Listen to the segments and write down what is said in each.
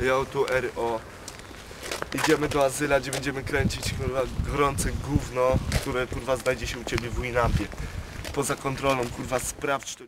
Ja tu RO. Idziemy do Azyla, gdzie będziemy kręcić kurwa gorące gówno, które kurwa znajdzie się u ciebie w Winampie. Poza kontrolą, kurwa, sprawdź to.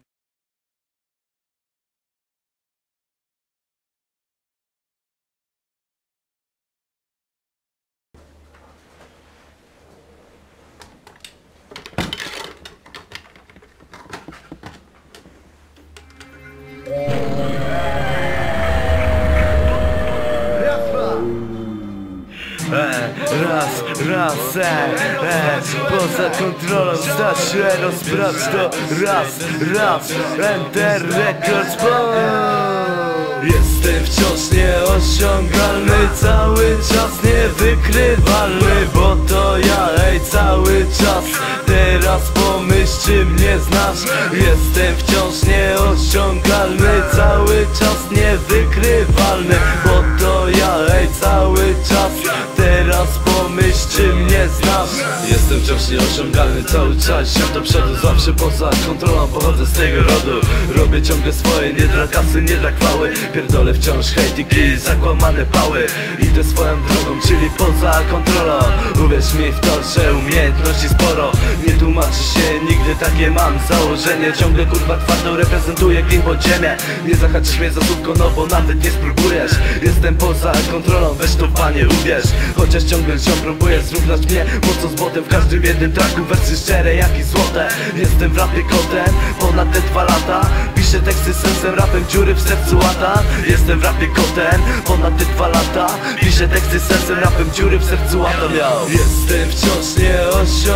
Poza kontrolą stać się, rozprawdź to raz, Enter Records, jestem wciąż nieosiągalny, cały czas niewykrywalny, bo to ja, cały czas. Teraz pomyśl, czy mnie znasz. Jestem wciąż nieosiągalny, cały czas niewykrywalny, bo to ja, cały czas. Teraz pomyśl, czy mnie znasz. Jestem wciąż nieosiągalny, cały czas się do przodu, zawsze poza kontrolą. Pochodzę z tego rodu, robię ciągle swoje, nie dla kasy, nie dla chwały. Pierdolę wciąż hejtik i zakłamane pały. Idę swoją drogą, czyli poza kontrolą. Uwierz mi w to, że umiejętności sporo. Nie tłumaczy się nigdy, takie mam założenie. Ciągle kurwa twardo reprezentuję klin podziemie. Nie zahaczysz mnie za słówko, no bo nawet nie spróbujesz. Jestem poza kontrolą, weź to panie uwierz. Chociaż ciągle się próbujesz zrównać mnie mocno z botem. W każdym jednym traku wersy szczere jak i złote. Jestem w rapie kotem ponad te 2 lata. Piszę teksty sensem, rapem dziury w sercu łata. Jestem w rapie kotem ponad te 2 lata. Piszę teksty sensem, rapem dziury w sercu łata miał. Jestem wciąż nieosiągalny.